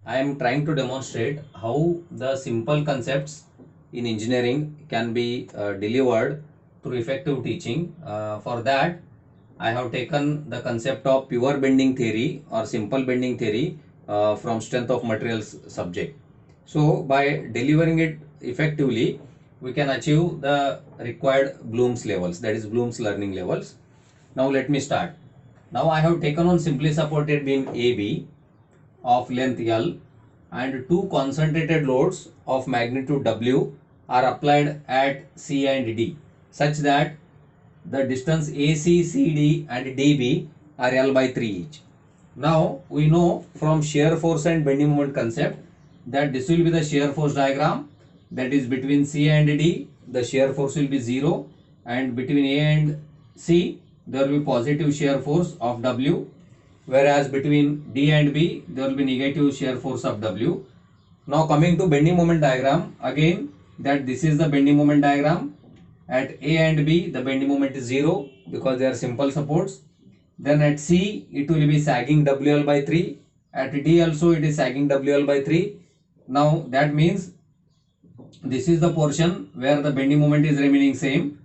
I am trying to demonstrate how the simple concepts in engineering can be delivered through effective teaching. For that, I have taken the concept of pure bending theory or simple bending theory from strength of materials subject. So, by delivering it effectively, we can achieve the required Bloom's levels, that is Bloom's learning levels. Now, let me start. Now, I have taken on simply supported beam AB of length L and two concentrated loads of magnitude W are applied at C and D such that the distance AC, CD and DB are L by 3 each. Now we know from shear force and bending moment concept that this will be the shear force diagram, that is between C and D the shear force will be 0 and between A and C there will be positive shear force of W, whereas between D and B there will be negative shear force of W. Now coming to bending moment diagram, again that this is the bending moment diagram. At A and B the bending moment is 0 because they are simple supports. Then at C it will be sagging WL by 3. At D also it is sagging WL by 3. Now that means this is the portion where the bending moment is remaining same,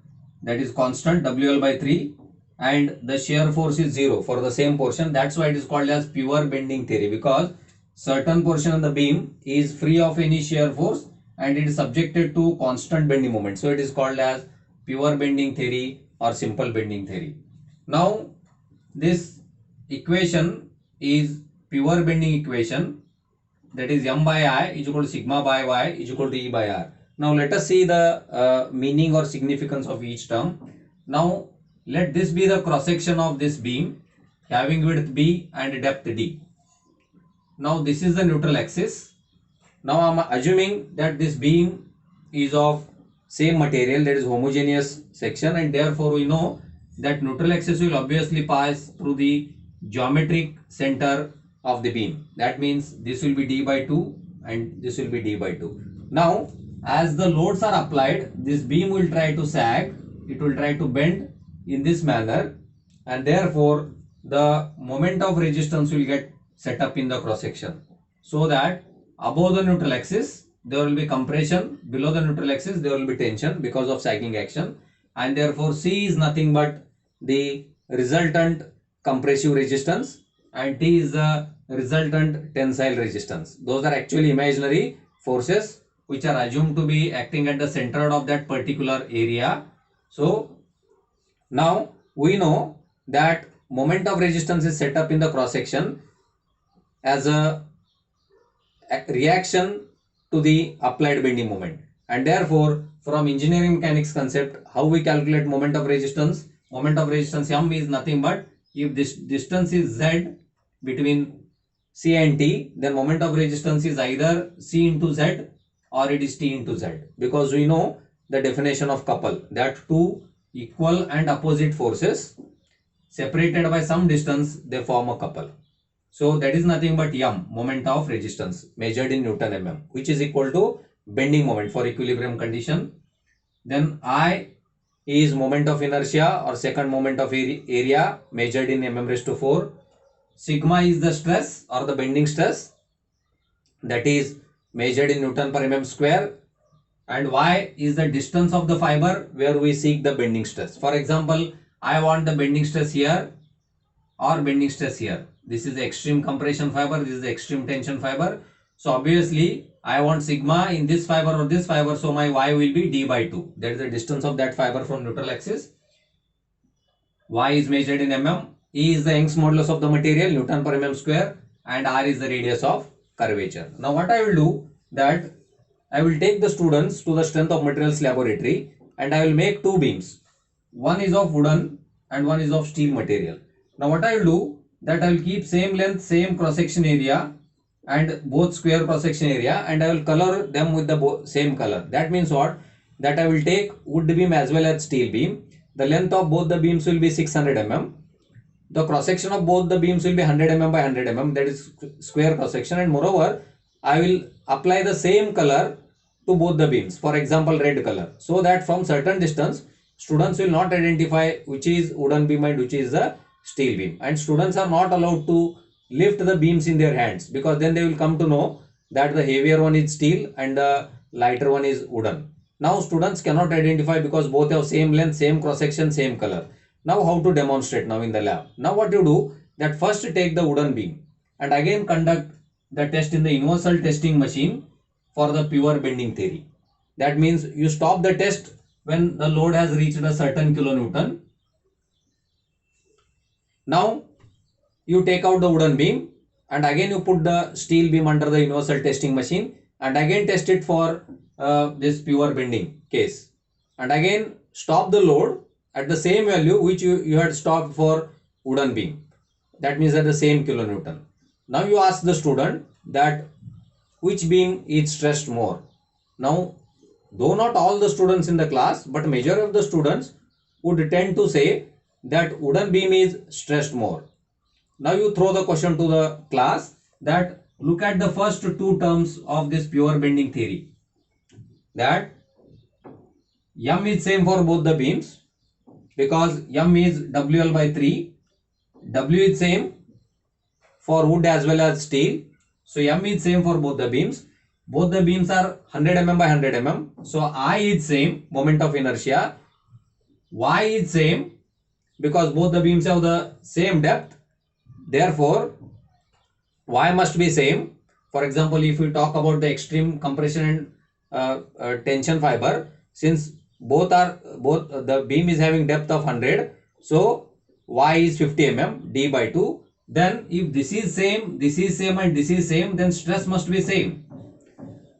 that is constant WL by 3, and the shear force is 0 for the same portion. That's why it is called as pure bending theory, because certain portion of the beam is free of any shear force and it is subjected to constant bending moment. So it is called as pure bending theory or simple bending theory. Now this equation is pure bending equation, that is m by I is equal to sigma by y is equal to E by R. Now let us see the meaning or significance of each term. Now let this be the cross section of this beam having width B and depth D. Now this is the neutral axis. Now I am assuming that this beam is of same material, that is homogeneous section, and therefore we know that neutral axis will obviously pass through the geometric center of the beam. That means this will be D by 2 and this will be D by 2. Now as the loads are applied, this beam will try to sag, it will try to bend in this manner, and therefore the moment of resistance will get set up in the cross section, so that above the neutral axis there will be compression, below the neutral axis there will be tension because of sagging action, and therefore C is nothing but the resultant compressive resistance and T is the resultant tensile resistance. Those are actually imaginary forces which are assumed to be acting at the center of that particular area. So now we know that moment of resistance is set up in the cross section as a reaction to the applied bending moment, and therefore from engineering mechanics concept, how we calculate moment of resistance m is nothing but if this distance is z between C and T, then moment of resistance is either C into Z or it is T into Z, because we know the definition of couple, that two equal and opposite forces separated by some distance they form a couple. So that is nothing but m, moment of resistance measured in Newton mm, which is equal to bending moment for equilibrium condition. Then I is moment of inertia or second moment of area measured in mm raised to 4. Sigma is the stress or the bending stress, that is measured in Newton per mm square, and y is the distance of the fiber where we seek the bending stress. For example, I want the bending stress here or bending stress here. This is the extreme compression fiber, this is the extreme tension fiber. So obviously I want sigma in this fiber or this fiber, so my y will be d by 2. That is the distance of that fiber from neutral axis. Y is measured in mm. E is the Young's modulus of the material, Newton per mm square, and R is the radius of curvature. Now what I will do, that I will take the students to the strength of materials laboratory and I will make two beams. One is of wooden and one is of steel material. Now what I will do, that I will keep same length, same cross section area and both square cross section area, and I will color them with the same color. That means what? That I will take wood beam as well as steel beam. The length of both the beams will be 600 mm. The cross section of both the beams will be 100 mm by 100 mm, that is square cross section, and moreover I will apply the same color to both the beams, for example red color, so that from certain distance students will not identify which is wooden beam and which is the steel beam, and students are not allowed to lift the beams in their hands, because then they will come to know that the heavier one is steel and the lighter one is wooden. Now students cannot identify because both have same length, same cross section, same color. Now how to demonstrate now in the lab? Now what you do, that first take the wooden beam and again conduct the test in the universal testing machine for the pure bending theory. That means you stop the test when the load has reached a certain kilonewton. Now you take out the wooden beam and again you put the steel beam under the universal testing machine and again test it for this pure bending case, and again stop the load at the same value which you had stopped for wooden beam. That means at the same kilonewton. Now you ask the student that which beam is stressed more. Now, though not all the students in the class, but majority of the students would tend to say that wooden beam is stressed more. Now you throw the question to the class that look at the first two terms of this pure bending theory, that M is same for both the beams because M is WL by 3, W is same for wood as well as steel. So M is same for both the beams. Both the beams are 100 mm by 100 mm. So I is same, moment of inertia. Y is same because both the beams have the same depth. Therefore, Y must be same. For example, if we talk about the extreme compression and tension fiber, since both the beam is having depth of 100, so Y is 50 mm, D by 2. Then if this is same and this is same, then stress must be same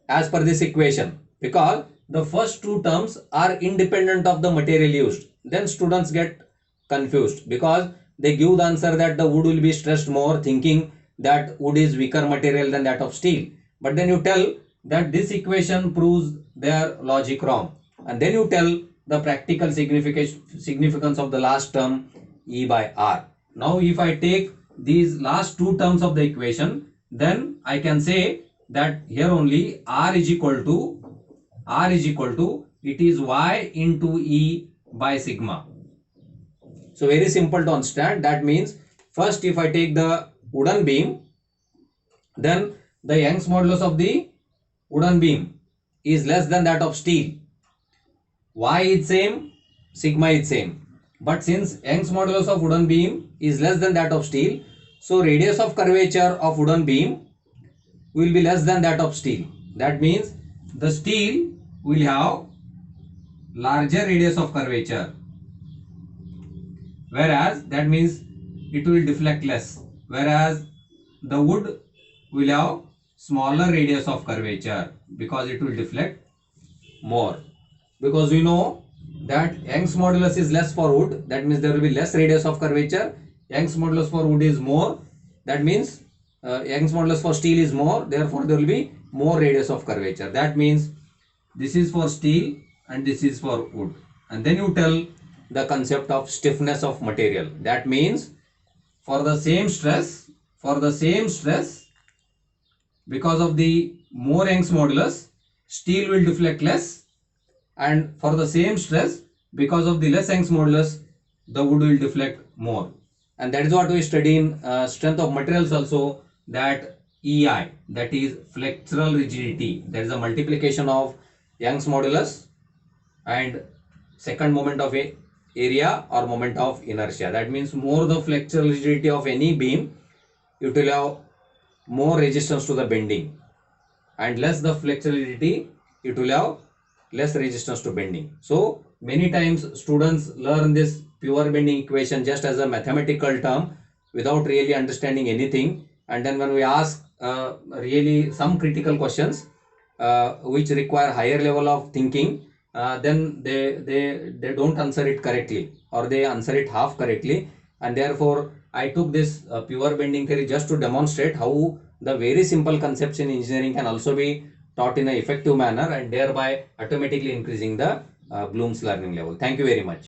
as per this equation, because the first two terms are independent of the material used. Then students get confused because they give the answer that the wood will be stressed more, thinking that wood is weaker material than that of steel. But then you tell that this equation proves their logic wrong, and then you tell the practical significance of the last term E by R. Now if I take these last two terms of the equation, then I can say that here only R is equal to it is Y into E by sigma. So very simple to understand. That means first if I take the wooden beam, then the Young's modulus of the wooden beam is less than that of steel. Y is same, sigma is same. But since Young's modulus of wooden beam is less than that of steel, so radius of curvature of wooden beam will be less than that of steel. That means the steel will have larger radius of curvature, whereas that means it will deflect less, whereas the wood will have smaller radius of curvature because it will deflect more. Because we know that Young's modulus is less for wood, that means there will be less radius of curvature. Young's modulus for wood is more, that means Young's modulus for steel is more, therefore there will be more radius of curvature. That means this is for steel and this is for wood. And then you tell the concept of stiffness of material. That means for the same stress, because of the more Young's modulus, steel will deflect less, and for the same stress, because of the less Young's modulus, the wood will deflect more. And that is what we study in strength of materials also, that EI, that is flexural rigidity, that is a multiplication of Young's modulus and second moment of area or moment of inertia. That means more the flexural rigidity of any beam, it will have more resistance to the bending, and less the flexural rigidity, it will have less resistance to bending. So many times students learn this pure bending equation just as a mathematical term without really understanding anything, and then when we ask really some critical questions which require higher level of thinking, then they don't answer it correctly, or they answer it half correctly. And therefore I took this pure bending theory just to demonstrate how the very simple concepts in engineering can also be taught in an effective manner, and thereby automatically increasing the Bloom's learning level. Thank you very much.